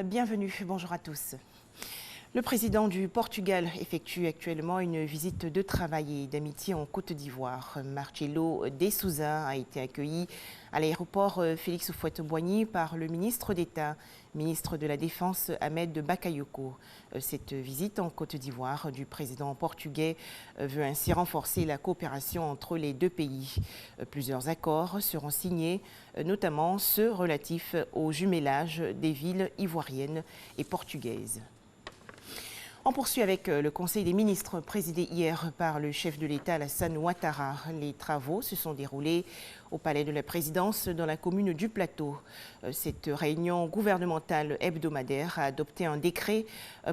Bienvenue, bonjour à tous. Le président du Portugal effectue actuellement une visite de travail et d'amitié en Côte d'Ivoire. Marcelo de Souza a été accueilli à l'aéroport Félix Houphouët-Boigny par le ministre d'État, ministre de la Défense Ahmed Bakayoko. Cette visite en Côte d'Ivoire du président portugais veut ainsi renforcer la coopération entre les deux pays. Plusieurs accords seront signés, notamment ceux relatifs au jumelage des villes ivoiriennes et portugaises. On poursuit avec le Conseil des ministres présidé hier par le chef de l'État Alassane Ouattara. Les travaux se sont déroulés au palais de la présidence dans la commune du Plateau. Cette réunion gouvernementale hebdomadaire a adopté un décret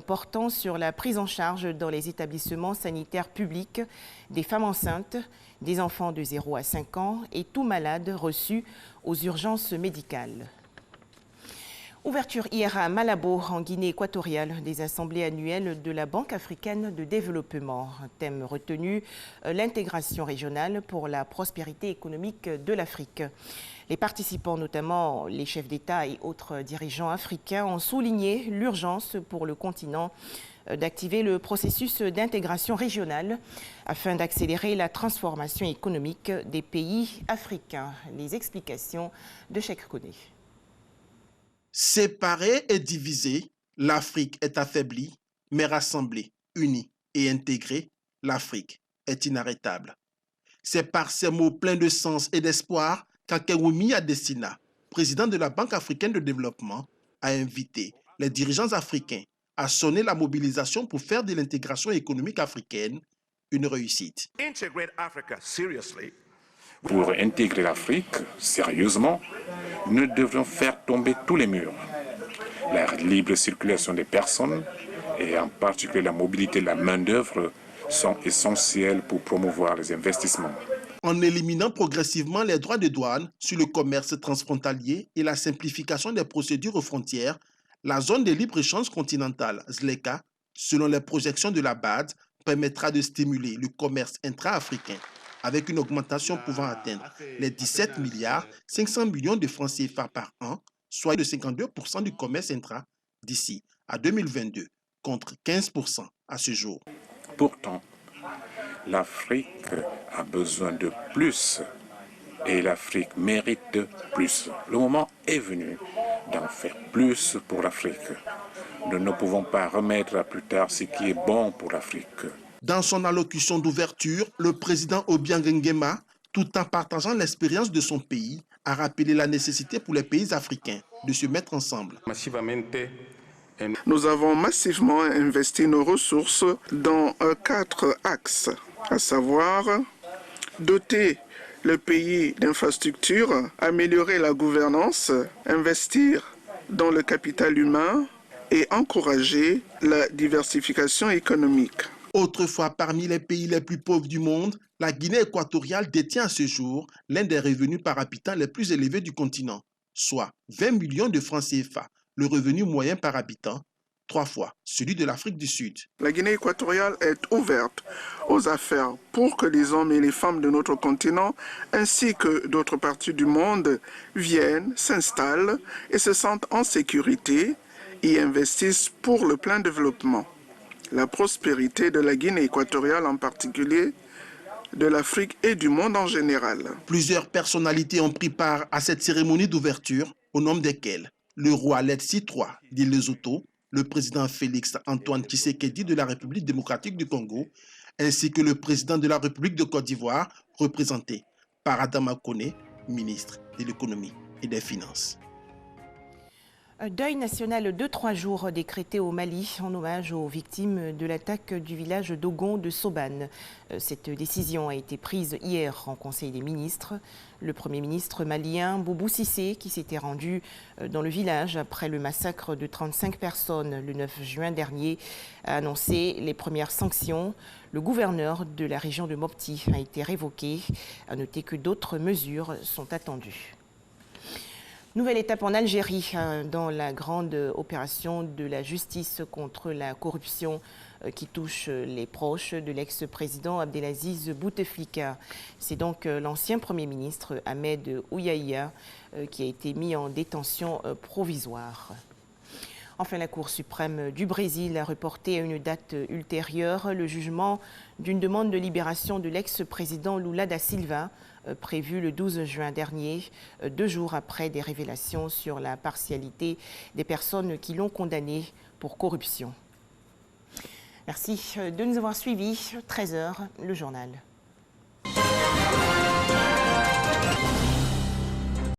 portant sur la prise en charge dans les établissements sanitaires publics des femmes enceintes, des enfants de 0 à 5 ans et tout malade reçu aux urgences médicales. Ouverture hier à Malabo, en Guinée équatoriale, des assemblées annuelles de la Banque africaine de développement. Un thème retenu, l'intégration régionale pour la prospérité économique de l'Afrique. Les participants, notamment les chefs d'État et autres dirigeants africains, ont souligné l'urgence pour le continent d'activer le processus d'intégration régionale afin d'accélérer la transformation économique des pays africains. Les explications de Cheikh Koné. Séparée et divisée, l'Afrique est affaiblie, mais rassemblée, unie et intégrée, l'Afrique est inarrêtable. C'est par ces mots pleins de sens et d'espoir qu'Akewumi Adesina, président de la Banque africaine de développement, a invité les dirigeants africains à sonner la mobilisation pour faire de l'intégration économique africaine une réussite. Pour intégrer l'Afrique sérieusement, nous devons faire tomber tous les murs. La libre circulation des personnes et en particulier la mobilité de la main-d'œuvre sont essentielles pour promouvoir les investissements. En éliminant progressivement les droits de douane sur le commerce transfrontalier et la simplification des procédures aux frontières, la zone de libre-échange continentale ZLECA, selon les projections de la BAD, permettra de stimuler le commerce intra-africain avec une augmentation pouvant atteindre les 17 milliards 500 millions de francs CFA par an, soit de 52% du commerce intra d'ici à 2022, contre 15% à ce jour. Pourtant, l'Afrique a besoin de plus et l'Afrique mérite plus. Le moment est venu d'en faire plus pour l'Afrique. Nous ne pouvons pas remettre à plus tard ce qui est bon pour l'Afrique. Dans son allocution d'ouverture, le président Obiang Nguema, tout en partageant l'expérience de son pays, a rappelé la nécessité pour les pays africains de se mettre ensemble. Nous avons massivement investi nos ressources dans 4 axes, à savoir doter le pays d'infrastructures, améliorer la gouvernance, investir dans le capital humain et encourager la diversification économique. Autrefois parmi les pays les plus pauvres du monde, la Guinée équatoriale détient à ce jour l'un des revenus par habitant les plus élevés du continent, soit 20 millions de francs CFA, le revenu moyen par habitant, 3 fois celui de l'Afrique du Sud. La Guinée équatoriale est ouverte aux affaires pour que les hommes et les femmes de notre continent, ainsi que d'autres parties du monde, viennent, s'installent et se sentent en sécurité et investissent pour le plein développement. La prospérité de la Guinée équatoriale en particulier, de l'Afrique et du monde en général. Plusieurs personnalités ont pris part à cette cérémonie d'ouverture, au nombre desquelles le roi Letsi III de Lesotho, le président Félix Antoine Tshisekedi de la République démocratique du Congo, ainsi que le président de la République de Côte d'Ivoire, représenté par Adama Koné, ministre de l'économie et des finances. Un deuil national de 3 jours décrété au Mali en hommage aux victimes de l'attaque du village d'Ogon de Sobane. Cette décision a été prise hier en Conseil des ministres. Le Premier ministre malien Boubou Cissé, qui s'était rendu dans le village après le massacre de 35 personnes le 9 juin dernier, a annoncé les premières sanctions. Le gouverneur de la région de Mopti a été révoqué. À noter que d'autres mesures sont attendues. Nouvelle étape en Algérie dans la grande opération de la justice contre la corruption qui touche les proches de l'ex-président Abdelaziz Bouteflika. C'est donc l'ancien Premier ministre Ahmed Ouyahia qui a été mis en détention provisoire. Enfin, la Cour suprême du Brésil a reporté à une date ultérieure le jugement d'une demande de libération de l'ex-président Lula da Silva, prévue le 12 juin dernier, 2 jours après des révélations sur la partialité des personnes qui l'ont condamné pour corruption. Merci de nous avoir suivis. 13h, le journal.